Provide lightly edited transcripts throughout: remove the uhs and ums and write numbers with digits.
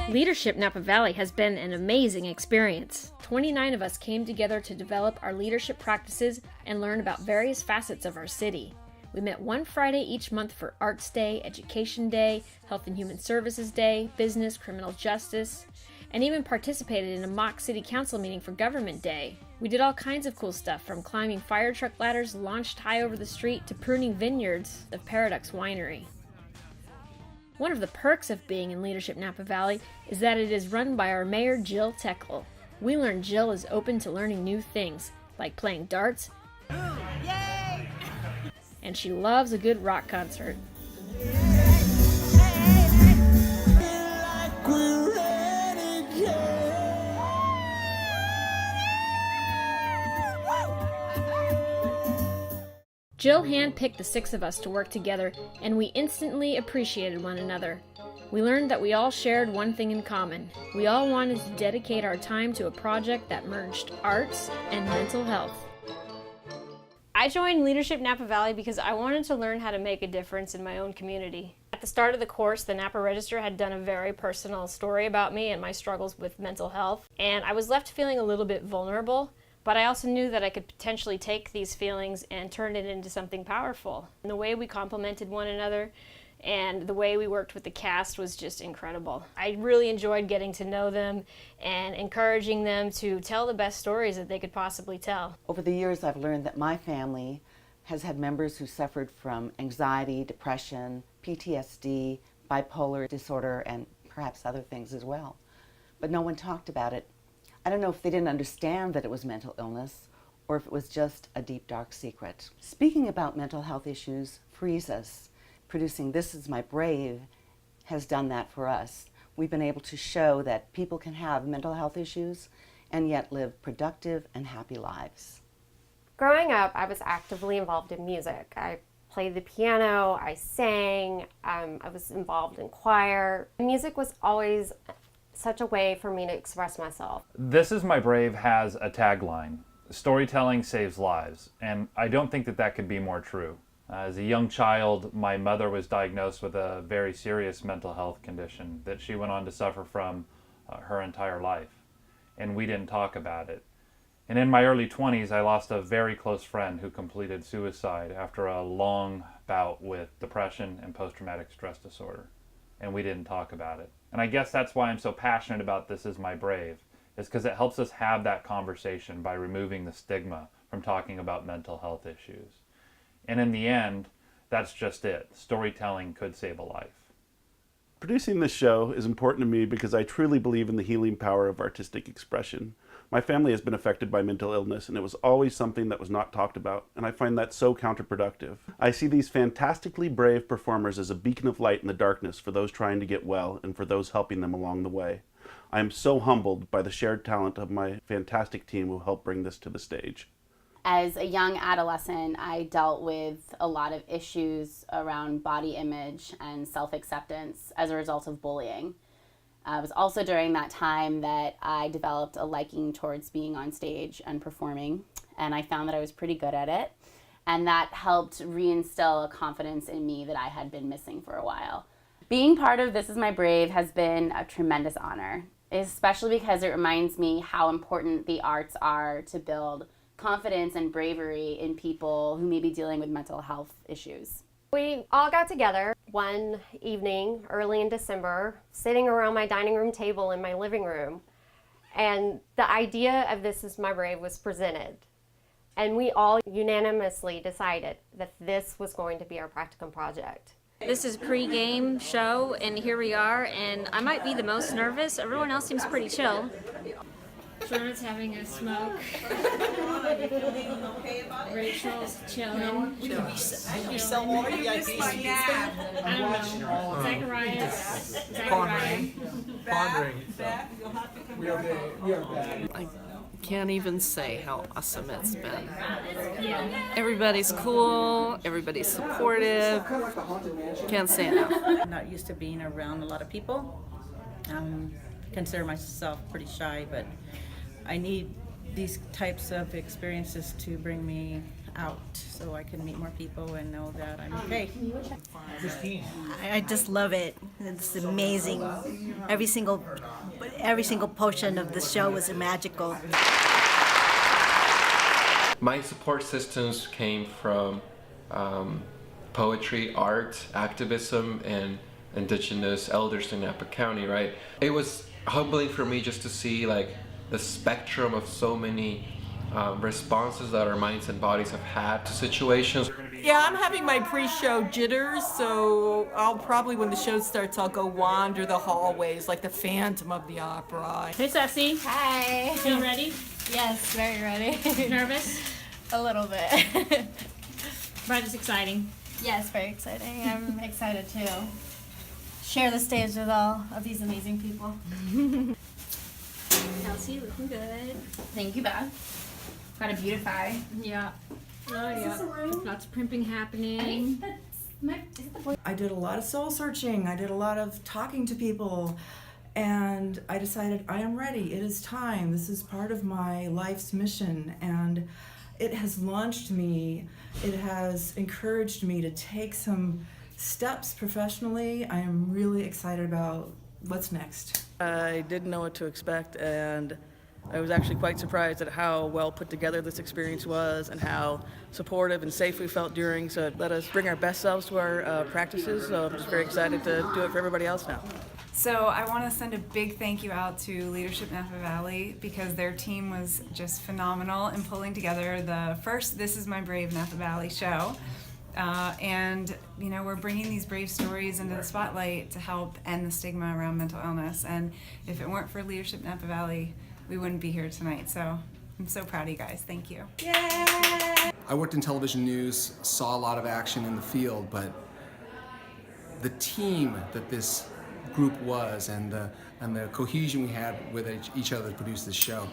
Leadership Napa Valley has been an amazing experience. 29 of us came together to develop our leadership practices and learn about various facets of our city. We met one Friday each month for Arts Day, Education Day, Health and Human Services Day, Business, Criminal Justice, and even participated in a mock city council meeting for Government Day. We did all kinds of cool stuff, from climbing fire truck ladders launched high over the street to pruning vineyards of Paradox Winery. One of the perks of being in Leadership Napa Valley is that it is run by our mayor, Jill Teckle. We learned Jill is open to learning new things, like playing darts, yay! And she loves a good rock concert. Jill handpicked the 6 of us to work together, and we instantly appreciated one another. We learned that we all shared one thing in common. We all wanted to dedicate our time to a project that merged arts and mental health. I joined Leadership Napa Valley because I wanted to learn how to make a difference in my own community. At the start of the course, the Napa Register had done a very personal story about me and my struggles with mental health, and I was left feeling a little bit vulnerable. But I also knew that I could potentially take these feelings and turn it into something powerful. And the way we complemented one another and the way we worked with the cast was just incredible. I really enjoyed getting to know them and encouraging them to tell the best stories that they could possibly tell. Over the years, I've learned that my family has had members who suffered from anxiety, depression, PTSD, bipolar disorder, and perhaps other things as well. But no one talked about it. I don't know if they didn't understand that it was mental illness or if it was just a deep, dark secret. Speaking about mental health issues frees us. Producing This Is My Brave has done that for us. We've been able to show that people can have mental health issues and yet live productive and happy lives. Growing up, I was actively involved in music. I played the piano, I sang, I was involved in choir. Music was always such a way for me to express myself. This Is My Brave has a tagline: storytelling saves lives, and I don't think that could be more true. As a young child, my mother was diagnosed with a very serious mental health condition that she went on to suffer from her entire life, and we didn't talk about it. And in my early 20s, I lost a very close friend who completed suicide after a long bout with depression and post-traumatic stress disorder, and we didn't talk about it. And I guess that's why I'm so passionate about This Is My Brave, is because it helps us have that conversation by removing the stigma from talking about mental health issues. And in the end, that's just it. Storytelling could save a life. Producing this show is important to me because I truly believe in the healing power of artistic expression. My family has been affected by mental illness, and it was always something that was not talked about, and I find that so counterproductive. I see these fantastically brave performers as a beacon of light in the darkness for those trying to get well and for those helping them along the way. I am so humbled by the shared talent of my fantastic team who helped bring this to the stage. As a young adolescent, I dealt with a lot of issues around body image and self-acceptance as a result of bullying. It was also during that time that I developed a liking towards being on stage and performing, and I found that I was pretty good at it, and that helped reinstill a confidence in me that I had been missing for a while. Being part of This Is My Brave has been a tremendous honor, especially because it reminds me how important the arts are to build confidence and bravery in people who may be dealing with mental health issues. We all got together one evening early in December, sitting around my dining room table in my living room, and the idea of This Is My Brave was presented. And we all unanimously decided that this was going to be our practicum project. This is a pre-game show, and here we are, and I might be the most nervous. Everyone else seems pretty chill. Jonathan's having a smoke. Rachel's chilling. You sell more VIPs. I don't know. Zacharias. Pondering. We are bad. I can't even say how awesome it's been. Everybody's cool. Everybody's supportive. Can't say enough. I'm not used to being around a lot of people. Consider myself pretty shy, but I need these types of experiences to bring me out so I can meet more people and know that I'm okay. Christine. I just love it. It's amazing. Every single portion of the show was magical. My support systems came from poetry, art, activism, and Indigenous elders in Napa County, right? It was humbling for me just to see like the spectrum of so many responses that our minds and bodies have had to situations. Yeah, I'm having my pre-show jitters, so I'll probably, when the show starts, I'll go wander the hallways like the Phantom of the Opera. Hey, Sassy. Hi. Feel ready? Yes, very ready. Nervous? A little bit. But it's exciting. Yes, very exciting. I'm excited to share the stage with all of these amazing people. Kelsey, looking good. Thank you, Beth. Got to beautify. Yeah. Oh, yeah. Lots of primping happening. I did a lot of soul searching. I did a lot of talking to people. And I decided I am ready. It is time. This is part of my life's mission. And it has launched me. It has encouraged me to take some steps professionally. I am really excited about what's next. I didn't know what to expect, and I was actually quite surprised at how well put together this experience was and how supportive and safe we felt during. So it let us bring our best selves to our practices. So I'm just very excited to do it for everybody else now. So I want to send a big thank you out to Leadership Napa Valley because their team was just phenomenal in pulling together the first This Is My Brave Napa Valley show. And, you know, we're bringing these brave stories into the spotlight to help end the stigma around mental illness. And if it weren't for Leadership Napa Valley, we wouldn't be here tonight. So I'm so proud of you guys. Thank you. Yay! I worked in television news, saw a lot of action in the field, but the team that this group was and the cohesion we had with each other to produce this show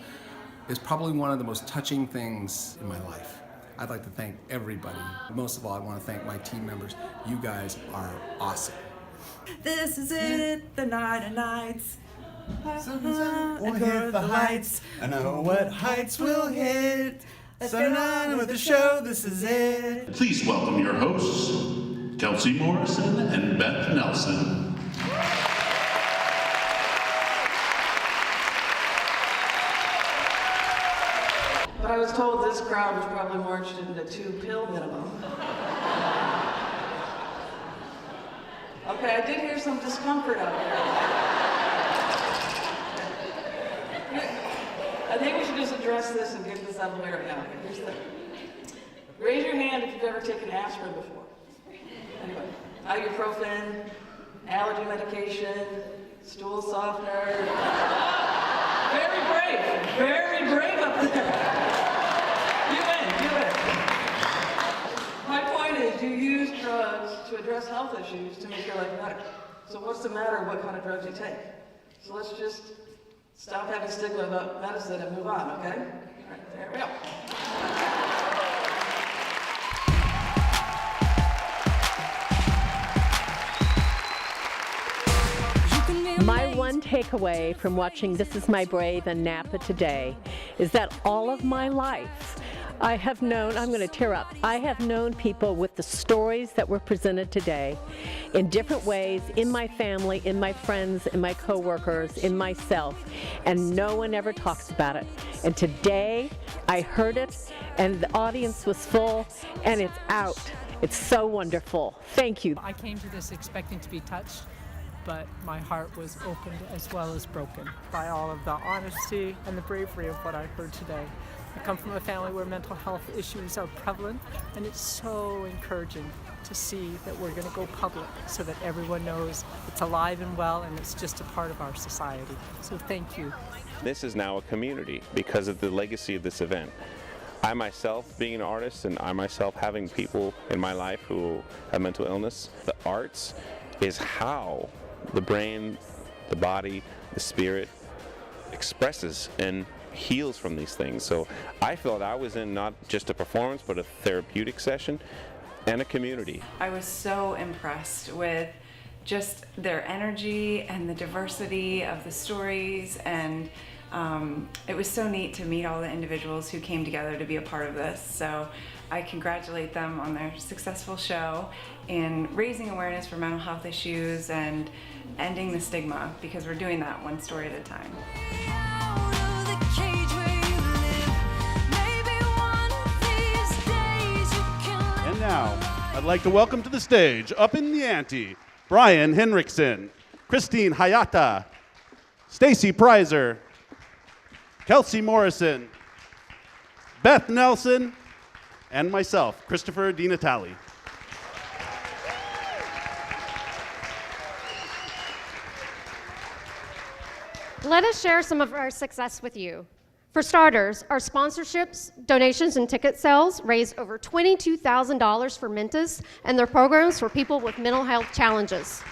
is probably one of the most touching things in my life. I'd like to thank everybody. Most of all, I want to thank my team members. You guys are awesome. This is it, the night of nights. We'll hit the heights. I know what heights we'll hit. So on with the show, this is it. Please welcome your hosts, Kelsey Morrison and Beth Nelson. But I was told this crowd was probably more interested in a 2-pill minimum. Okay, I did hear some discomfort out there. I think we should just address this and get this out of the way right now. Here's the raise your hand if you've ever taken aspirin before. Anyway, ibuprofen, allergy medication, stool softener. Very brave up there. My point is, you use drugs to address health issues to make your life better. So what's the matter what kind of drugs you take? So let's just stop having stigma about medicine and move on, okay? All right, there we go. My one takeaway from watching This Is My Brave and Napa today is that all of my life I have known, I'm going to tear up, I have known people with the stories that were presented today in different ways, in my family, in my friends, in my coworkers, in myself, and no one ever talks about it. And today I heard it and the audience was full and it's out. It's so wonderful. Thank you. I came to this expecting to be touched, but my heart was opened as well as broken by all of the honesty and the bravery of what I heard today. I come from a family where mental health issues are prevalent, and it's so encouraging to see that we're going to go public so that everyone knows it's alive and well and it's just a part of our society. So thank you. This is now a community because of the legacy of this event. I myself being an artist and I myself having people in my life who have mental illness, the arts is how the brain, the body, the spirit expresses and heals from these things. So I felt I was in not just a performance but a therapeutic session and a community. I was so impressed with just their energy and the diversity of the stories, and it was so neat to meet all the individuals who came together to be a part of this. So I congratulate them on their successful show in raising awareness for mental health issues and ending the stigma, because we're doing that one story at a time. And now, I'd like to welcome to the stage, Upping the Ante, Brian Henriksen, Christine Hayata, Stacy Prizer, Kelsey Morrison, Beth Nelson, and myself, Christopher DiNatale. Let us share some of our success with you. For starters, our sponsorships, donations, and ticket sales raised over $22,000 for Mentis and their programs for people with mental health challenges.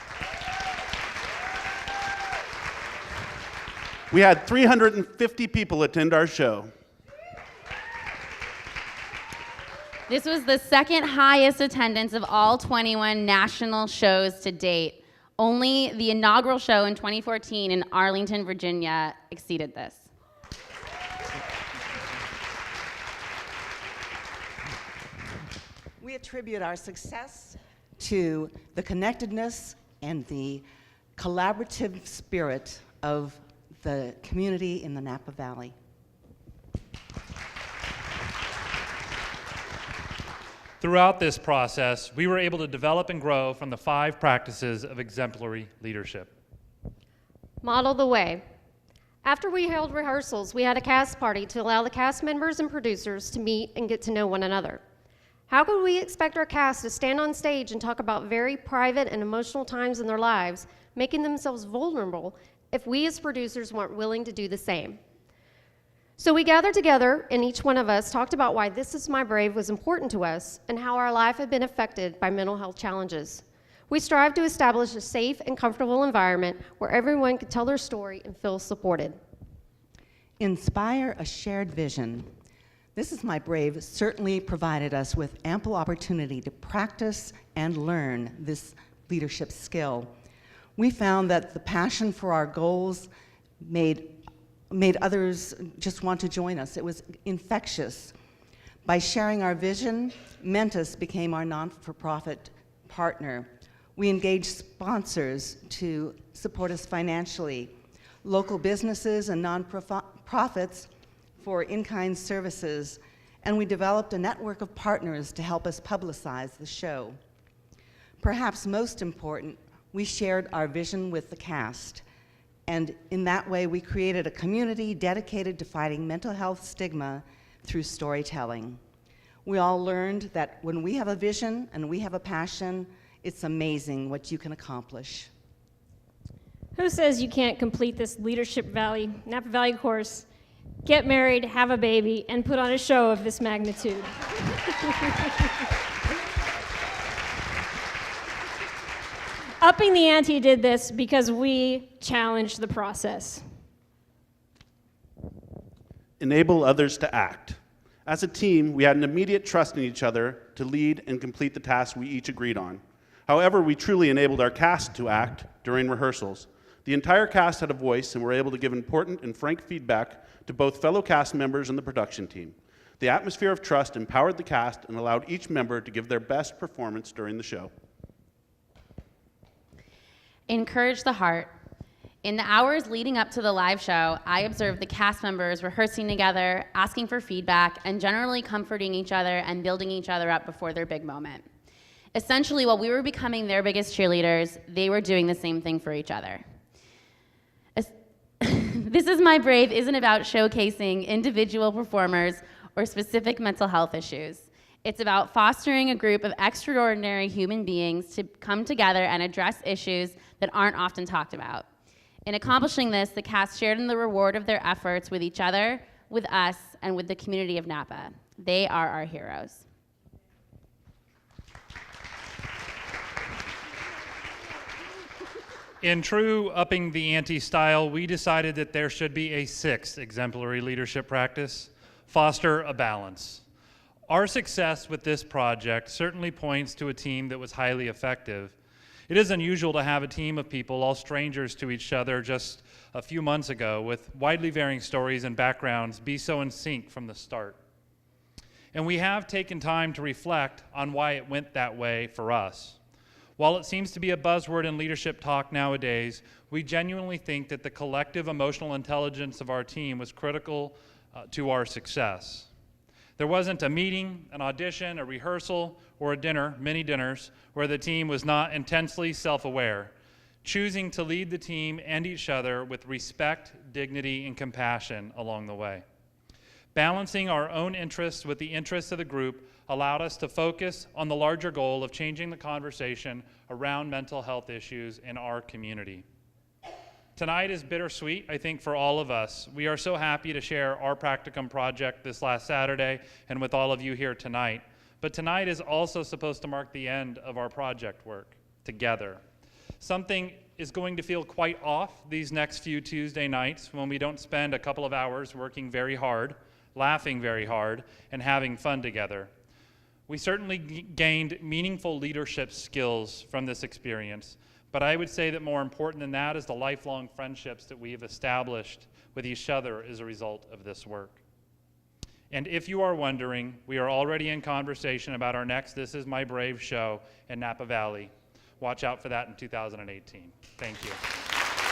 We had 350 people attend our show. This was the second highest attendance of all 21 national shows to date. Only the inaugural show in 2014 in Arlington, Virginia exceeded this. We attribute our success to the connectedness and the collaborative spirit of the community in the Napa Valley. Throughout this process, we were able to develop and grow from the 5 practices of exemplary leadership. Model the way. After we held rehearsals, we had a cast party to allow the cast members and producers to meet and get to know one another. How could we expect our cast to stand on stage and talk about very private and emotional times in their lives, making themselves vulnerable, if we as producers weren't willing to do the same? So we gathered together, and each one of us talked about why This Is My Brave was important to us and how our life had been affected by mental health challenges. We strived to establish a safe and comfortable environment where everyone could tell their story and feel supported. Inspire a shared vision. This Is My Brave certainly provided us with ample opportunity to practice and learn this leadership skill. We found that the passion for our goals made others just want to join us. It was infectious. By sharing our vision, Mentis became our non-for-profit partner. We engaged sponsors to support us financially, local businesses and non-profits for in-kind services, and we developed a network of partners to help us publicize the show. Perhaps most important, we shared our vision with the cast, and in that way we created a community dedicated to fighting mental health stigma through storytelling. We all learned that when we have a vision and we have a passion, it's amazing what you can accomplish. Who says you can't complete this Napa Valley course, get married, have a baby, and put on a show of this magnitude? Upping the Ante did this because we challenged the process. Enable others to act. As a team, we had an immediate trust in each other to lead and complete the tasks we each agreed on. However, we truly enabled our cast to act during rehearsals. The entire cast had a voice and were able to give important and frank feedback to both fellow cast members and the production team. The atmosphere of trust empowered the cast and allowed each member to give their best performance during the show. Encourage the heart. In the hours leading up to the live show, I observed the cast members rehearsing together, asking for feedback, and generally comforting each other and building each other up before their big moment. Essentially, while we were becoming their biggest cheerleaders, they were doing the same thing for each other. This Is My Brave isn't about showcasing individual performers or specific mental health issues. It's about fostering a group of extraordinary human beings to come together and address issues that aren't often talked about. In accomplishing this, the cast shared in the reward of their efforts with each other, with us, and with the community of Napa. They are our heroes. In true Upping the Ante style, we decided that there should be a 6th exemplary leadership practice: foster a balance. Our success with this project certainly points to a team that was highly effective. It is unusual to have a team of people, all strangers to each other just a few months ago, with widely varying stories and backgrounds, be so in sync from the start. And we have taken time to reflect on why it went that way for us. While it seems to be a buzzword in leadership talk nowadays, we genuinely think that the collective emotional intelligence of our team was critical to our success. There wasn't a meeting, an audition, a rehearsal, or a dinner, many dinners, where the team was not intensely self-aware, choosing to lead the team and each other with respect, dignity, and compassion along the way. Balancing our own interests with the interests of the group allowed us to focus on the larger goal of changing the conversation around mental health issues in our community. Tonight is bittersweet, I think, for all of us. We are so happy to share our practicum project this last Saturday and with all of you here tonight. But tonight is also supposed to mark the end of our project work together. Something is going to feel quite off these next few Tuesday nights when we don't spend a couple of hours working very hard, laughing very hard, and having fun together. We certainly gained meaningful leadership skills from this experience, but I would say that more important than that is the lifelong friendships that we have established with each other as a result of this work. And if you are wondering, we are already in conversation about our next This Is My Brave show in Napa Valley. Watch out for that in 2018. Thank you.